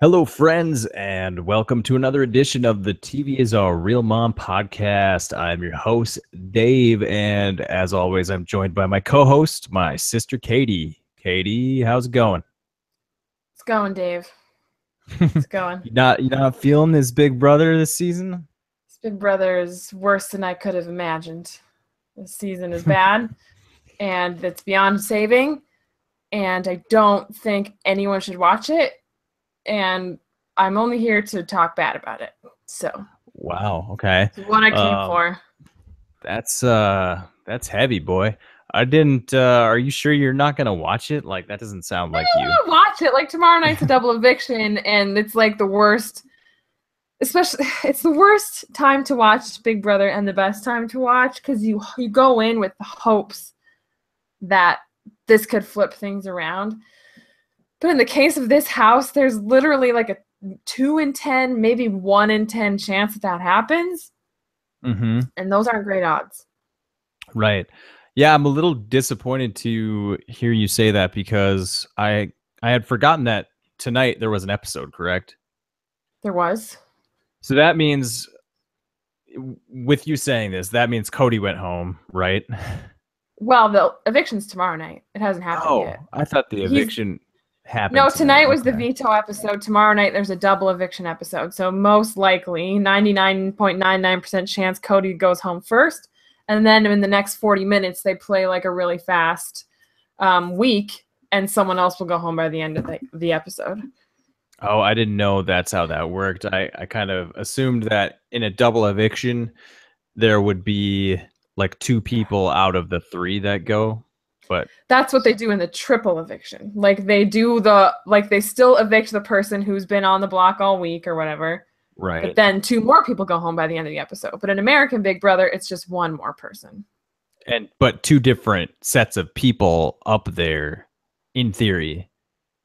Hello, friends, and welcome to another edition of the TV is a Real Mom podcast. I'm your host, Dave, and as always, I'm joined by my co-host, my sister, Katie. Katie, how's it going? It's going, Dave. It's going. You not feeling this big brother this season? This Big Brother is worse than I could have imagined. This season is bad, and it's beyond saving, and I don't think anyone should watch it, and I'm only here to talk bad about it. So, Wow, okay. it's what I came Um, for. that's heavy, boy. I didn't are you sure you're not gonna watch it? Like that doesn't sound like I you. want to watch it. Like, tomorrow night's a double eviction, and it's like the worst. Especially, it's the worst time to watch Big Brother and the best time to watch because you go in with the hopes that this could flip things around. But in the case of this house, there's literally like a 2 in 10, maybe 1 in 10 chance that happens. Mm-hmm. And those aren't great odds. Right. Yeah, I'm a little disappointed to hear you say that because I had forgotten that tonight there was an episode, correct? There was. So that means with you saying this, that means Cody went home, right? Well, the eviction's tomorrow night. It hasn't happened Oh, yet. I thought the eviction happened No, tonight. tonight was the Okay. veto episode. Tomorrow night there's a double eviction episode. So most likely, 99.99% chance Cody goes home first. And then in the next 40 minutes, they play like a really fast week, and someone else will go home by the end of the episode. Oh, I didn't know that's how that worked. I kind of assumed that in a double eviction there would be like 2 people out of the 3 that go, but That's what they do in the triple eviction. Like they still evict the person who's been on the block all week or whatever. But right. then 2 more people go home by the end of the episode. But in American Big Brother, it's just 1 more person. But 2 different sets of people up there in theory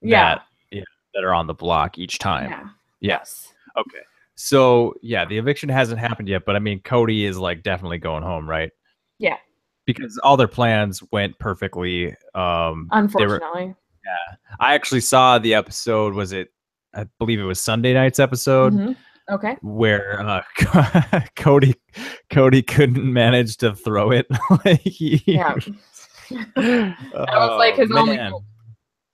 Yeah. that are on the block each time. Yeah. Yeah. Yes. Okay. So yeah, the eviction hasn't happened yet, but I mean Cody is like definitely going home, right? Yeah. Because all their plans went perfectly. Unfortunately. I actually saw the episode, I believe it was Sunday night's episode. Mm-hmm. Okay. Where Cody couldn't manage to throw it. Yeah. That was like his only hope.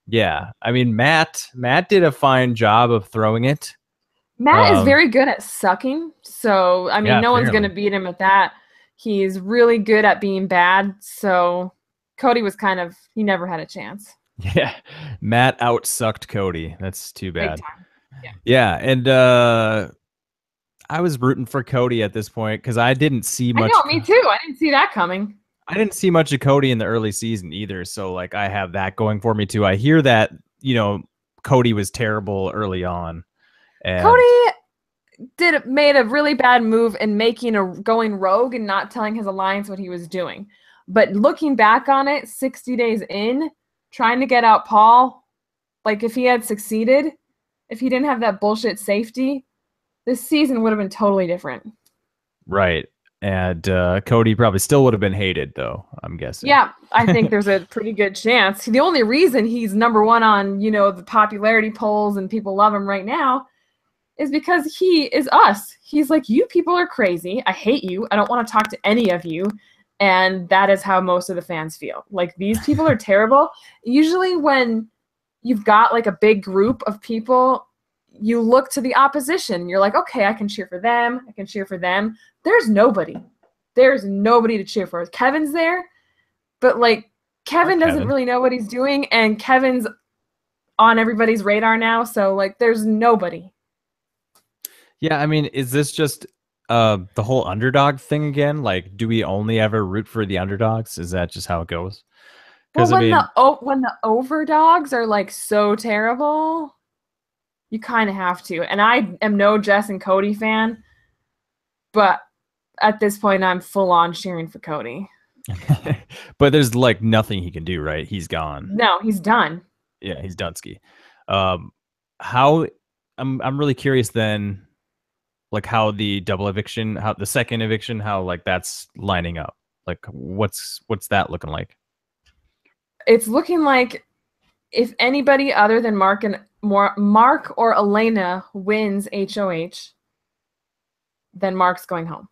Yeah, I mean Matt did a fine job of throwing it. Matt is very good at sucking, so I mean, Yeah, no one's gonna beat him at that. He's really good at being bad, so Cody was he never had a chance. Yeah, Matt outsucked Cody. That's too Big bad. time. Yeah, and I was rooting for Cody at this point because I didn't see much. I know, me too. I didn't see that coming. I didn't see much of Cody in the early season either, so like I have that going for me too. I hear that Cody was terrible early on. And Cody made a really bad move in going rogue and not telling his alliance what he was doing. But looking back on it, 60 days in, trying to get out Paul, like if he had succeeded, if he didn't have that bullshit safety, this season would have been totally different. Right. And Cody probably still would have been hated, though, I'm guessing. Yeah, I think there's a pretty good chance. The only reason he's number 1 on, the popularity polls and people love him right now is because he is us. He's like, you people are crazy. I hate you. I don't want to talk to any of you. And that is how most of the fans feel. Like, these people are terrible. Usually when you've got like a big group of people, you look to the opposition. You're like, okay, I can cheer for them. I can cheer for them. There's nobody. There's nobody to cheer for. Kevin's there, but like Kevin doesn't really know what he's doing, and Kevin's on everybody's radar now, so like there's nobody. Yeah, I mean, is this just the whole underdog thing again? Like, do we only ever root for the underdogs? Is that just how it goes? Well, when the overdogs are like so terrible, you kind of have to. And I am no Jess and Cody fan, but at this point, I'm full on cheering for Cody. But there's like nothing he can do, right? He's gone. No, he's done. Yeah, he's Dunsky. I'm really curious then, like how the double eviction, how the second eviction, how like that's lining up. Like what's that looking like? It's looking like if anybody other than Mark or Elena wins HOH, then Mark's going home,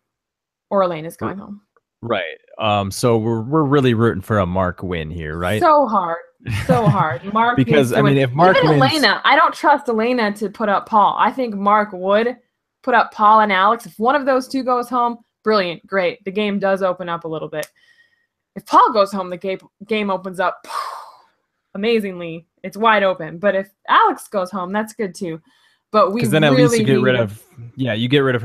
or Elena's going home. Right. So we're really rooting for a Mark win here, right? So hard. Mark because I mean, if Mark even wins, Elena, I don't trust Elena to put up Paul. I think Mark would put up Paul and Alex. If one of those two goes home, brilliant, great. The game does open up a little bit. If Paul goes home, the game opens up amazingly. It's wide open. But if Alex goes home, that's good too. But we then really at least you get rid of you get rid of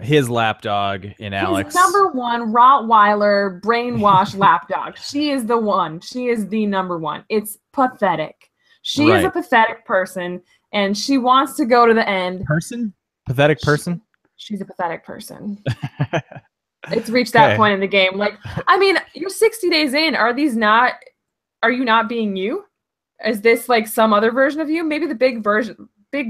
his lapdog in Alex. Number one Rottweiler brainwashed lapdog. She is the one. She is the number one. It's pathetic. She is a pathetic person, and she wants to go to the end. Pathetic person? She's a pathetic person. It's reached that point in the game. Like, I mean, you're 60 days in. Are you not being you? Is this like some other version of you? Maybe the Big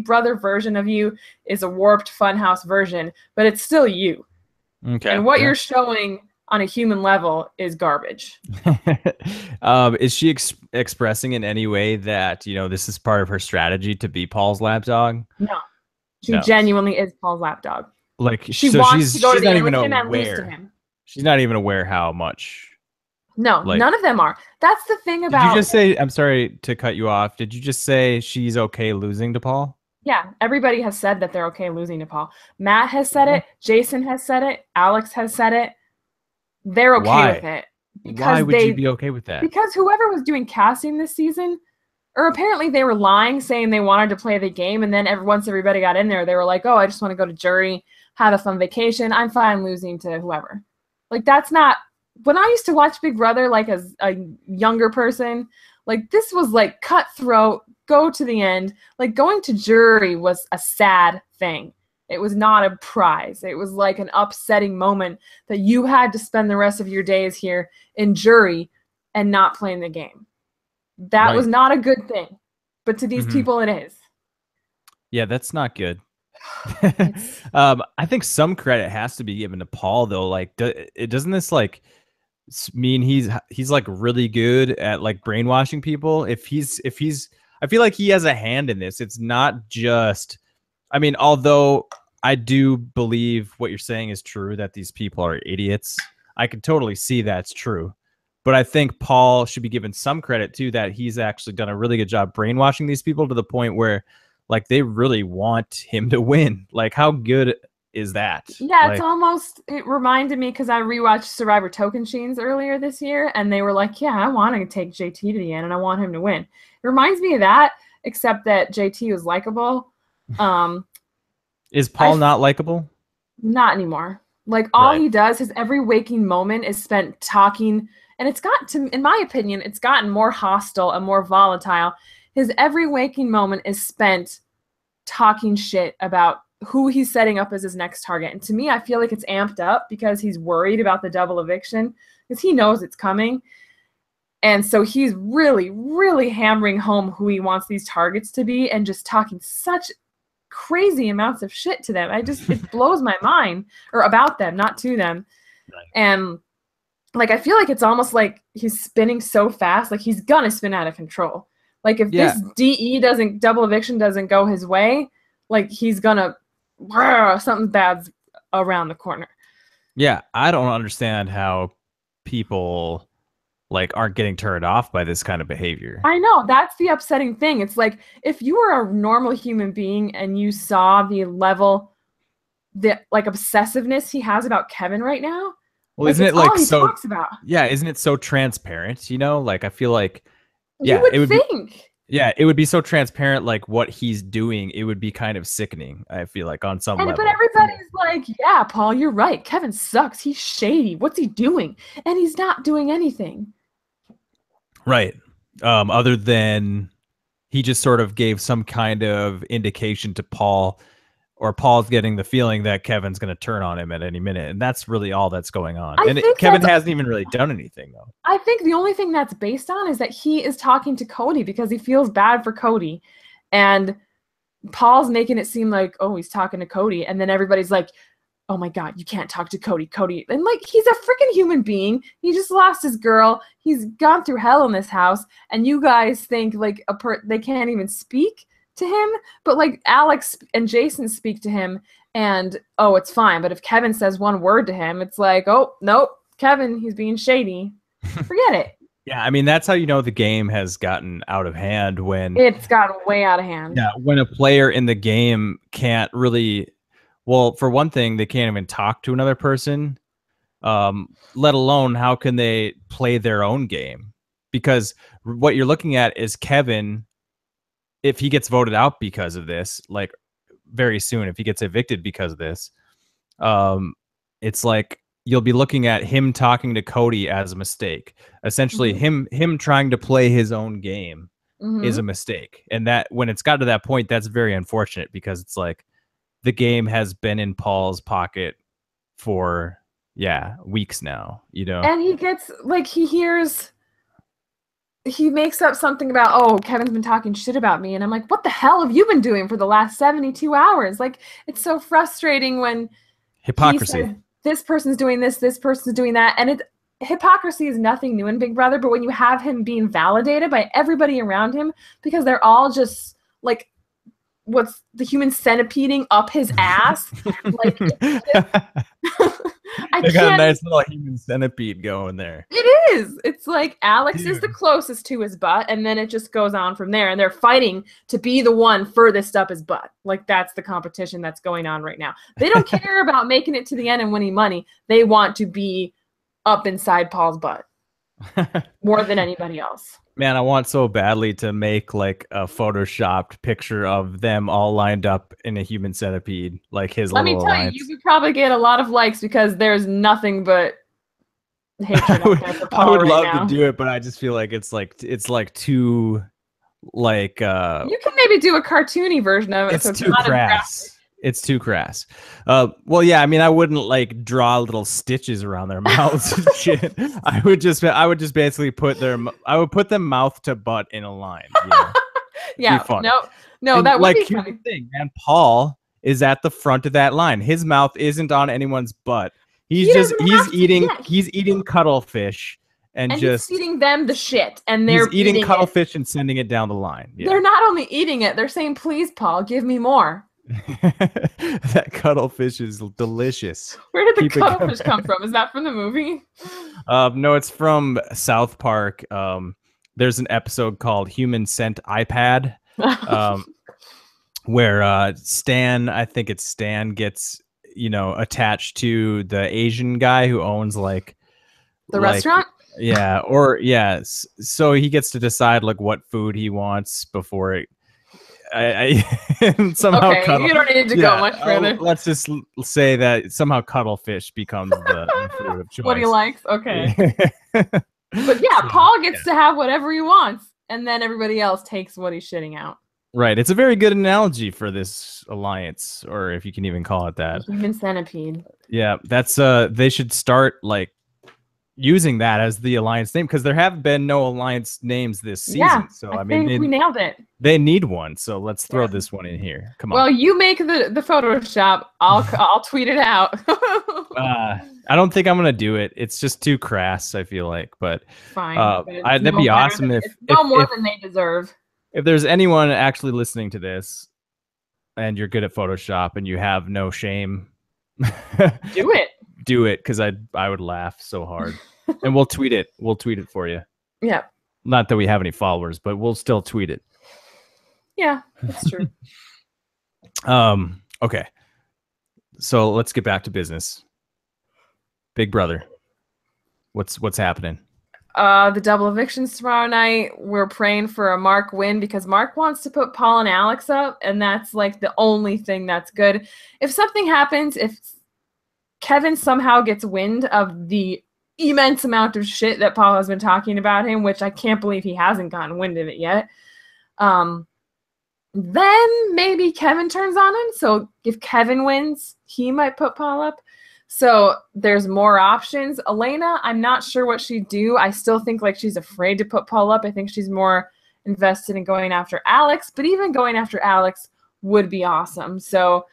Brother version of you is a warped funhouse version, but it's still you. Okay. And what you're showing on a human level is garbage. Is she expressing in any way that, this is part of her strategy to be Paul's lapdog? No. She genuinely is Paul's lapdog. Like, she wants to go to the end with him and lose to him. She's not even aware how much. No, none of them are. That's the thing about... Did you just say, I'm sorry to cut you off, did you just say she's okay losing to Paul? Yeah, everybody has said that they're okay losing to Paul. Matt has said it. Jason has said it. Alex has said it. They're okay with it. Why would you be okay with that? Because whoever was doing casting this season, or apparently they were lying, saying they wanted to play the game, and then once everybody got in there, they were like, oh, I just want to go to jury, have a fun vacation. I'm fine losing to whoever. Like, that's not... When I used to watch Big Brother, like, as a younger person, like, this was, like, cutthroat, go to the end. Like, going to jury was a sad thing. It was not a prize. It was, like, an upsetting moment that you had to spend the rest of your days here in jury and not playing the game. That was not a good thing. But to these people, it is. Yeah, that's not good. I think some credit has to be given to Paul, though. Like, doesn't this, like... mean he's like really good at like brainwashing people? If he's I feel like he has a hand in this. It's not just, I mean, although I do believe what you're saying is true, that these people are idiots. I can totally see that's true. But I think Paul should be given some credit too, that he's actually done a really good job brainwashing these people to the point where like they really want him to win. Like, how good is that? Yeah, like, it's almost, it reminded me because I rewatched Survivor Token Sheens earlier this year, and they were like, yeah, I want to take JT to the end and I want him to win. It reminds me of that, except that JT was likable. Is Paul not likable? Not anymore. Like, all he does, his every waking moment is spent talking, and it's got to, in my opinion, it's gotten more hostile and more volatile. His every waking moment is spent talking shit about who he's setting up as his next target. And to me, I feel like it's amped up because he's worried about the double eviction because he knows it's coming. And so he's really, really hammering home who he wants these targets to be and just talking such crazy amounts of shit to them. It blows my mind, or about them, not to them. Right. And like, I feel like it's almost like he's spinning so fast, like he's gonna spin out of control. Like if this double eviction doesn't go his way, like he's gonna, something bad's around the corner. Yeah, I don't understand how people like aren't getting turned off by this kind of behavior. I know, that's the upsetting thing. It's like if you were a normal human being and you saw the level, the like obsessiveness he has about Kevin right now. Well, isn't it like so? Talks about. Yeah, isn't it so transparent? You know, like I feel like it would think. Yeah, it would be so transparent, like what he's doing. It would be kind of sickening, I feel like, on some level. But everybody's like, yeah, Paul, you're right. Kevin sucks. He's shady. What's he doing? And he's not doing anything. Right. Other than he just sort of gave some kind of indication to Paul, or Paul's getting the feeling that Kevin's going to turn on him at any minute. And that's really all that's going on. Kevin hasn't even really done anything, though. I think the only thing that's based on is that he is talking to Cody because he feels bad for Cody. And Paul's making it seem like, oh, he's talking to Cody. And then everybody's like, oh my God, you can't talk to Cody. And like, he's a freaking human being. He just lost his girl. He's gone through hell in this house. And you guys think like they can't even speak to him. But like Alex and Jason speak to him and, oh, it's fine. But if Kevin says one word to him, it's like, oh, nope, Kevin, he's being shady. Forget it. Yeah, I mean, that's how you know the game has gotten out of hand when it's gotten way out of hand. Yeah, when a player in the game can't really, well, for one thing, they can't even talk to another person, let alone how can they play their own game? Because what you're looking at is Kevin, if he gets voted out because of this, like very soon, if he gets evicted because of this, it's like you'll be looking at him talking to Cody as a mistake. Essentially, him trying to play his own game is a mistake. And that when it's got to that point, that's very unfortunate because it's like the game has been in Paul's pocket for weeks now, you know. And he gets like he makes up something about, oh, Kevin's been talking shit about me. And I'm like, what the hell have you been doing for the last 72 hours? Like, it's so frustrating when hypocrisy. He says, this person's doing this person's doing that. And hypocrisy is nothing new in Big Brother, but when you have him being validated by everybody around him, because they're all just like, what's the human centipeding up his ass? Like, I got a nice little human centipede going there. It is. It's like Alex is the closest to his butt, and then it just goes on from there. And they're fighting to be the one furthest up his butt. Like, that's the competition that's going on right now. They don't care about making it to the end and winning money. They want to be up inside Paul's butt more than anybody else. Man, I want so badly to make like a photoshopped picture of them all lined up in a human centipede, like his Let little me tell alliance. you could probably get a lot of likes because there's nothing but hatred out there for Paul I would right love now. to do it, but I just feel like it's like too like you can maybe do a cartoony version of it. It's too crass. It's too crass. Well, yeah, I mean, I wouldn't like draw little stitches around their mouths and shit. I would just basically put them mouth to butt in a line. You know? Yeah, no, and, that would like, be here's funny. the thing, man. Paul is at the front of that line. His mouth isn't on anyone's butt. He's eating cuttlefish and just he's feeding them the shit, and they're eating cuttlefish and sending it down the line. Yeah. They're not only eating it; they're saying, "Please, Paul, give me more." That cuttlefish is delicious. Where did the cuttlefish come from? Is that from the movie? No, it's from South Park. There's an episode called Human Scent iPad, where Stan, I think it's Stan, gets attached to the Asian guy who owns the restaurant. Yeah, so he gets to decide like what food he wants before it. Somehow okay, you don't need to go much further. Let's just say that somehow cuttlefish becomes the food of choice. What he likes, okay. But yeah, Paul gets to have whatever he wants, and then everybody else takes what he's shitting out. Right. It's a very good analogy for this alliance, or if you can even call it that. Human centipede. Yeah, that's they should start like using that as the alliance name because there have been no alliance names this season. Yeah, so I mean we nailed it. They need one, so let's throw this one in here. Come on. Well, you make the Photoshop. I'll tweet it out. I don't think I'm gonna do it. It's just too crass. I feel like, but fine. That'd be awesome if more than they deserve. If there's anyone actually listening to this, and you're good at Photoshop and you have no shame, do it. Do it because I would laugh so hard. And we'll tweet it. We'll tweet it for you. Yeah. Not that we have any followers, but we'll still tweet it. Yeah, that's true. Okay. So let's get back to business. Big Brother. What's happening? The double evictions tomorrow night. We're praying for a Mark win because Mark wants to put Paul and Alex up, and that's like the only thing that's good. If something happens, if Kevin somehow gets wind of the immense amount of shit that Paul has been talking about him, which I can't believe he hasn't gotten wind of it yet, then maybe Kevin turns on him. So if Kevin wins, he might put Paul up. So there's more options. Elena, I'm not sure what she'd do. I still think like she's afraid to put Paul up. I think she's more invested in going after Alex, but even going after Alex would be awesome. So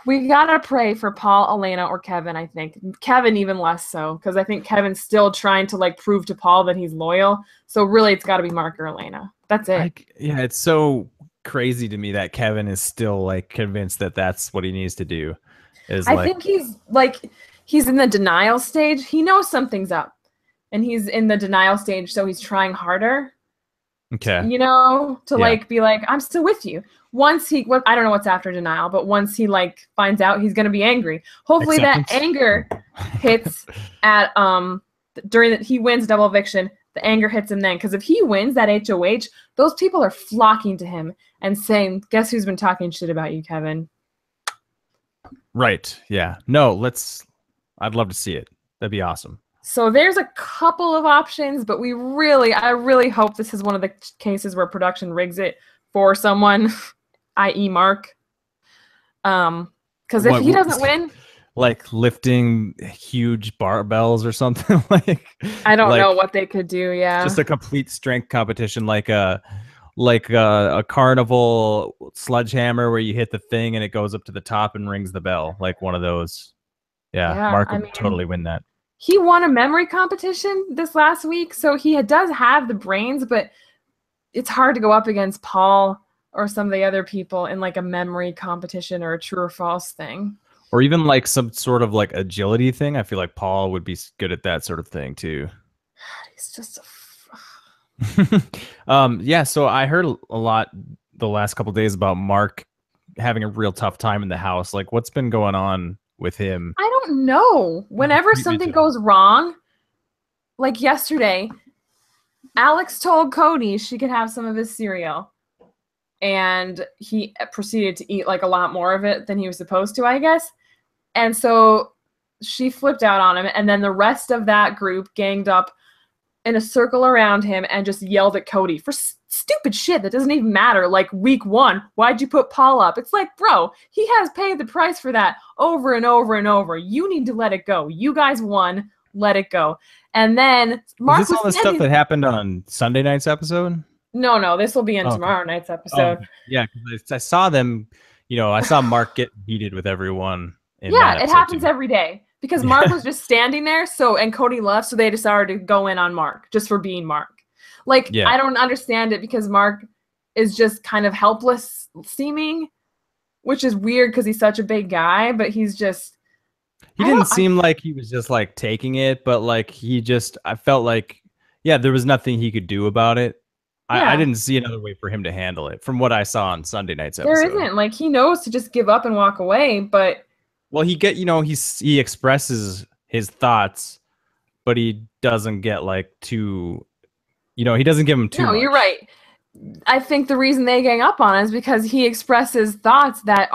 We gotta pray for Paul, Elena, or Kevin, I think. Kevin even less so, because I think Kevin's still trying to like prove to Paul that he's loyal. So really it's gotta be Mark or Elena. That's it. Yeah, it's so crazy to me that Kevin is still like convinced that that's what he needs to do. Is I like, think he's in the denial stage. He knows something's up. And he's in the denial stage, so he's trying harder. okay, To like be like, I'm still with you. Once I don't know what's after denial, but once he like finds out, he's gonna be angry. Hopefully that anger hits at during that he wins double eviction. The anger hits him then, because if he wins that HOH, those people are flocking to him and saying, "Guess who's been talking shit about you, Kevin?" Right. Yeah. No. I'd love to see it. That'd be awesome. So there's a couple of options, but I really hope this is one of the cases where production rigs it for someone, i.e. Mark. Because if he doesn't win, like lifting huge barbells or something, like I don't know what they could do. Yeah, just a complete strength competition, like a carnival sledgehammer where you hit the thing and it goes up to the top and rings the bell, like one of those. Yeah, Mark would totally win that. He won a memory competition this last week, so he does have the brains, but it's hard to go up against Paul or some of the other people in like a memory competition or a true or false thing. Or even like some sort of like agility thing. I feel like Paul would be good at that sort of thing too. He's just yeah, so I heard a lot the last couple of days about Mark having a real tough time in the house. Like, what's been going on with him? I don't know. Whenever something goes wrong, like yesterday, Alex told Cody she could have some of his cereal, and he proceeded to eat like a lot more of it than he was supposed to, I guess. And so she flipped out on him, and then the rest of that group ganged up in a circle around him and just yelled at Cody for stupid shit that doesn't even matter. Like, week 1, why'd you put Paul up? It's like, bro, he has paid the price for that over and over and over. You need to let it go. You guys won. Let it go. And then Mark Is this all the stuff that happened on Sunday night's episode? No, this will be in tomorrow night's episode. Yeah, because I saw them, I saw Mark get heated with everyone. It happens every day. Because Mark was just standing there, and Cody left, so they decided to go in on Mark just for being Mark. Like, I don't understand it, because Mark is just kind of helpless seeming, which is weird because he's such a big guy, but he's just... He didn't seem like he was just like taking it, but like I felt like, there was nothing he could do about it. I didn't see another way for him to handle it from what I saw on Sunday night's episode. There isn't. Like, he knows to just give up and walk away, but... Well, he expresses his thoughts, but he doesn't get like too, he doesn't give him too much. You're right. I think the reason they gang up on it is because he expresses thoughts that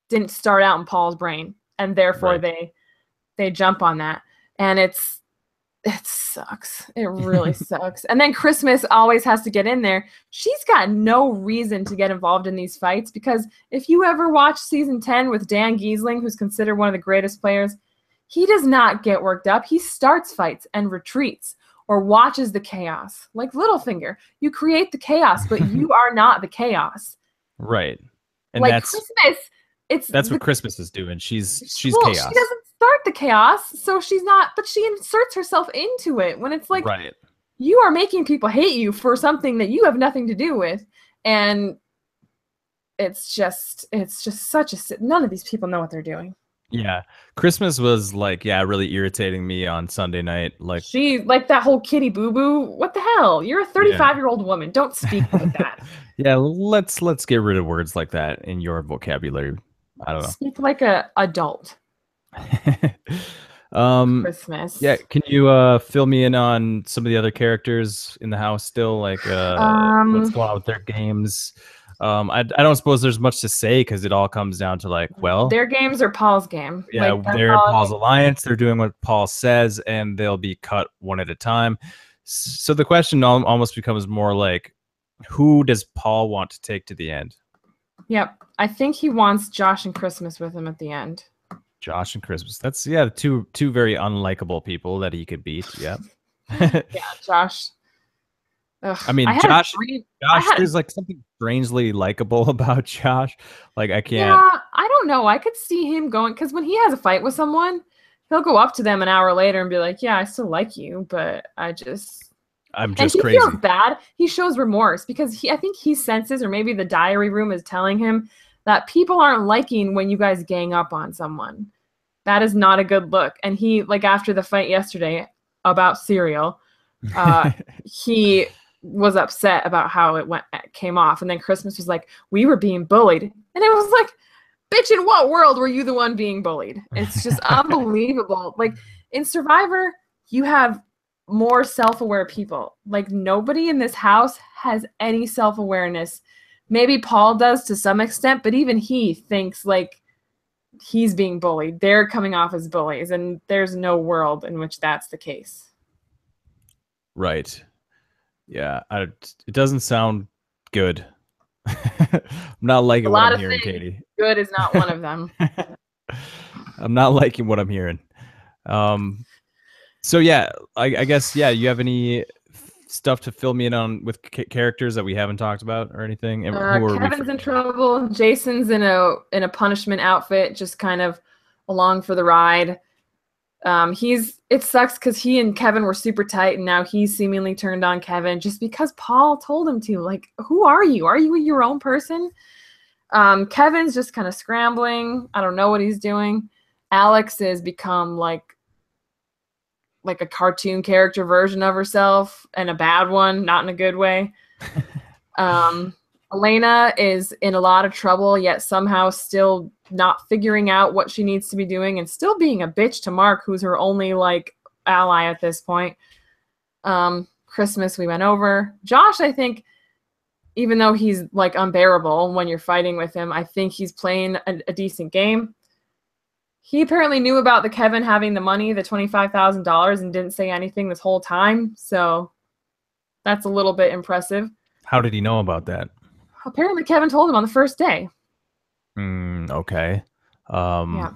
didn't start out in Paul's brain, and therefore they jump on that, and it sucks. It really sucks. And then Christmas always has to get in there. She's got no reason to get involved in these fights, because if you ever watch season 10 with Dan Giesling, who's considered one of the greatest players, he does not get worked up. He starts fights and retreats or watches the chaos. Like Littlefinger, you create the chaos, but you are not the chaos. Right. And like Christmas, that's what Christmas is doing. She's chaos. She doesn't start the chaos, so she's not, but she inserts herself into it when it's like, you are making people hate you for something that you have nothing to do with. And it's just such none of these people know what they're doing. Yeah. Christmas was like, really irritating me on Sunday night. Like, she, like that whole kitty boo-boo. What the hell? You're a 35-year-old woman. Don't speak like that. Let's get rid of words like that in your vocabulary. I don't know. Speak like a adult. Christmas. Yeah, can you fill me in on some of the other characters in the house still? Like, what's going on with their games? I don't suppose there's much to say, because it all comes down to like, their games are Paul's game. Yeah, like, they're in Paul's alliance. They're doing what Paul says, and they'll be cut one at a time. So the question almost becomes more like, who does Paul want to take to the end? Yep, I think he wants Josh and Christmas with him at the end. Josh and Christmas. That's two very unlikable people that he could beat. Yeah. Yeah, Josh. Ugh, I mean, I had a Josh, dream. I Josh, had there's like something strangely likable about Josh. Like I can't. Yeah, I don't know. I could see him going because when he has a fight with someone, he'll go up to them an hour later and be like, "Yeah, I still like you, but I just." I'm And just he feels crazy. bad. He shows remorse because I think he senses, or maybe the diary room is telling him that people aren't liking when you guys gang up on someone. That is not a good look. And he, like after the fight yesterday about cereal, he was upset about how came off. And then Christmas was like, "We were being bullied," and it was like, bitch, in what world were you the one being bullied? It's just unbelievable. Like in Survivor, you have more self-aware people. Like nobody in this house has any self-awareness. Maybe Paul does to some extent, but even he thinks like he's being bullied. They're coming off as bullies, and there's no world in which that's the case. Right. Yeah. It doesn't sound good. I'm not A liking what lot I'm of hearing, things. Katie. Good is not one of them. I'm not liking what I'm hearing. Um, so yeah, I guess yeah. You have any stuff to fill me in on with characters that we haven't talked about or anything? Who are we Kevin's in forgetting? trouble. Jason's in a punishment outfit, just kind of along for the ride. It sucks because he and Kevin were super tight, and now he's seemingly turned on Kevin just because Paul told him to. Like, who are you? Are you your own person? Kevin's just kind of scrambling. I don't know what he's doing. Alex has become like a cartoon character version of herself, and a bad one, not in a good way. Um, Elena is in a lot of trouble, yet somehow still not figuring out what she needs to be doing and still being a bitch to Mark, who's her only like ally at this point. Christmas we went over. Josh, I think, even though he's like unbearable when you're fighting with him, I think he's playing a decent game. He apparently knew about the Kevin having the money, the $25,000, and didn't say anything this whole time. So that's a little bit impressive. How did he know about that? Apparently, Kevin told him on the first day. Okay. Yeah.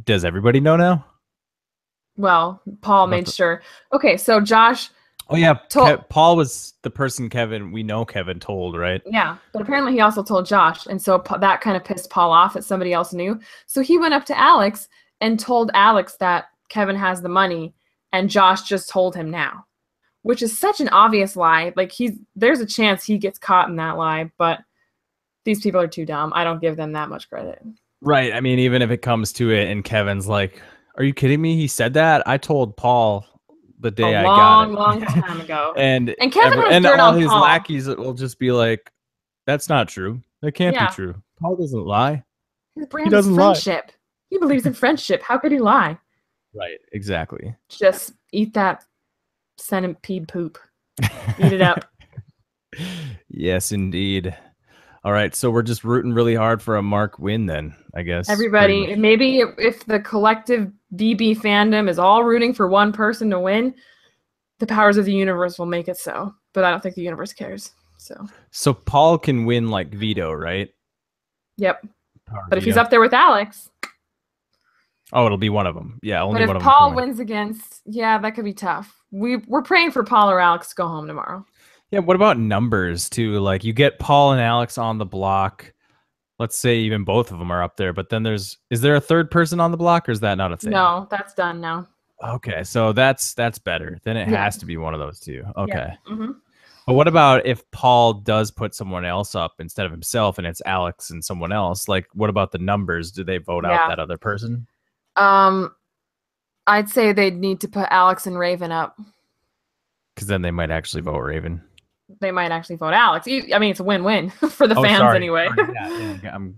Does everybody know now? Well, Paul About made the sure. Okay, so Josh Oh yeah, told, Paul was the person Kevin told, right? yeah, but apparently he also told Josh, and so that kind of pissed Paul off that somebody else knew. So he went up to Alex and told Alex that Kevin has the money, and Josh just told him now, which is such an obvious lie. Like there's a chance he gets caught in that lie, but these people are too dumb. I don't give them that much credit. Right. I mean, even if it comes to it and Kevin's like, "Are you kidding me? He said that? I told Paul the A day I got long, it." long time ago. and And Kevin has and dirt all on his Paul. lackeys will just be like, "That's not true. That can't be Yeah. true. Paul doesn't lie. His He brand is doesn't lie." friendship. He believes in friendship. How could he lie? Right. Exactly. Just eat that centipede poop. Eat it up. Yes, indeed. All right, so we're just rooting really hard for a Mark win then, I guess. Pretty much. Everybody, maybe if the collective BB fandom is all rooting for one person to win, the powers of the universe will make it so. But I don't think the universe cares. So Paul can win like veto, right? Yep. Power But if he's veto. up there with Alex, Oh, it'll be one of them. Yeah, only but one if of them can Paul win. wins against, yeah, that could be tough. We're praying for Paul or Alex to go home tomorrow. Yeah, what about numbers too? Like you get Paul and Alex on the block. Let's say even both of them are up there, but then is there a third person on the block or is that not a thing? No, that's done now. Okay, so that's better. Then it Yeah. has to be one of those two. Okay. Yeah. Mm-hmm. But what about if Paul does put someone else up instead of himself and it's Alex and someone else? Like what about the numbers? Do they vote out that other person? I'd say they'd need to put Alex and Raven up. Because then they might actually vote Raven. They might actually vote Alex. I mean, it's a win-win for the fans anyway. Sorry.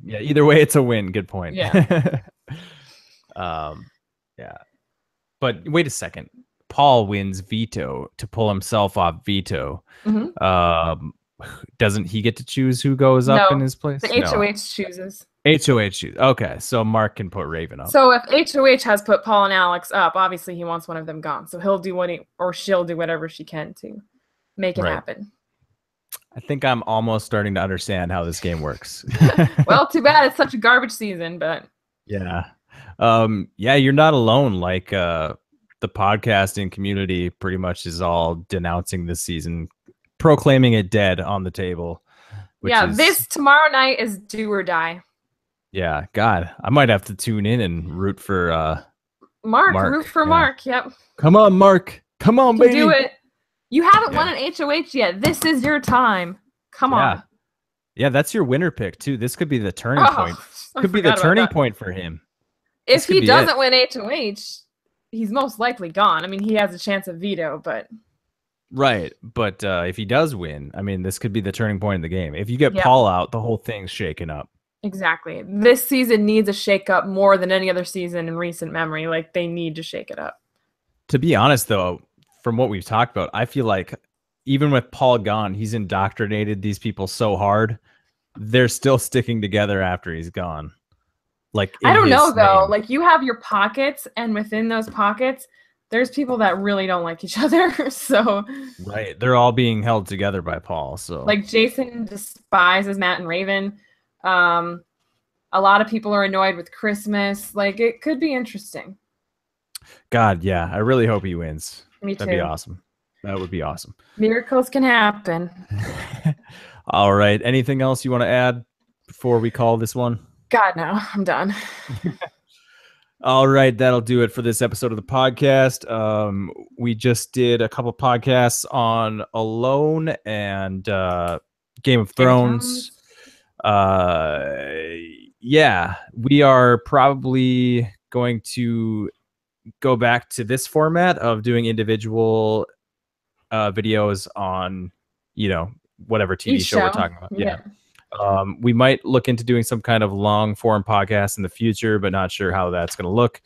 Yeah. Either way, it's a win. Good point. Yeah. Yeah. But wait a second. Paul wins veto to pull himself off veto. Mm-hmm. Doesn't he get to choose who goes up in his place? The HOH chooses. HOH chooses. Okay, so Mark can put Raven up. So if HOH has put Paul and Alex up, obviously he wants one of them gone. So he'll do she'll do whatever she can to make it happen. I think I'm almost starting to understand how this game works. Well, too bad it's such a garbage season, but yeah. Yeah, you're not alone. Like the podcasting community pretty much is all denouncing this season, proclaiming it dead on the table. This tomorrow night is do or die. Yeah, God, I might have to tune in and root for Mark. Root for Mark. Yep. Come on, Mark. Come on, baby. Do it. You haven't won an HOH yet. This is your time. Come on. Yeah, that's your winner pick too. This could be the turning point. Could be the turning point for him. If he doesn't win HOH, he's most likely gone. I mean, he has a chance of veto, but right. But if he does win, I mean, this could be the turning point in the game. If you get Paul out, the whole thing's shaken up. Exactly. This season needs a shake-up more than any other season in recent memory. Like, they need to shake it up. To be honest, though, from what we've talked about, I feel like even with Paul gone, he's indoctrinated these people so hard, they're still sticking together after he's gone. Like, I don't know, though. Like, you have your pockets, and within those pockets, there's people that really don't like each other. So right. They're all being held together by Paul. So like, Jason despises Matt and Raven. A lot of people are annoyed with Christmas. Like, it could be interesting. God, yeah. I really hope he wins. Me too. That'd be awesome. That would be awesome. Miracles can happen. All right. Anything else you want to add before we call this one? God, no. I'm done. All right. That'll do it for this episode of the podcast. We just did a couple podcasts on Alone and Game of Thrones. Yeah, we are probably going to go back to this format of doing individual videos on, whatever TV show we're talking about. Yeah. We might look into doing some kind of long form podcast in the future, but not sure how that's going to look.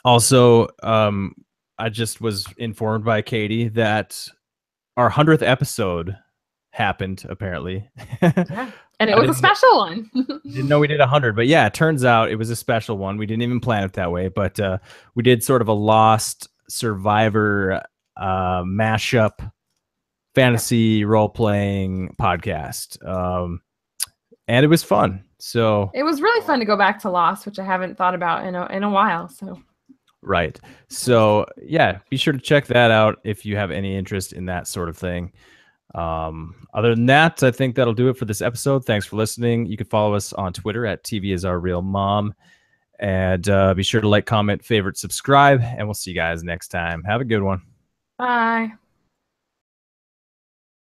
Also, I just was informed by Catie that our 100th episode happened, apparently. And it was a special one. Didn't know we did 100, but yeah, it turns out it was a special one. We didn't even plan it that way, but we did sort of a Lost Survivor mashup fantasy role-playing podcast, and it was fun. So it was really fun to go back to Lost, which I haven't thought about in a while. So right. So yeah, be sure to check that out if you have any interest in that sort of thing. Other than that, I think that'll do it for this episode. Thanks for listening. You can follow us on Twitter at TV is our real mom, and be sure to like, comment, favorite, subscribe, and we'll see you guys next time. Have a good one. Bye.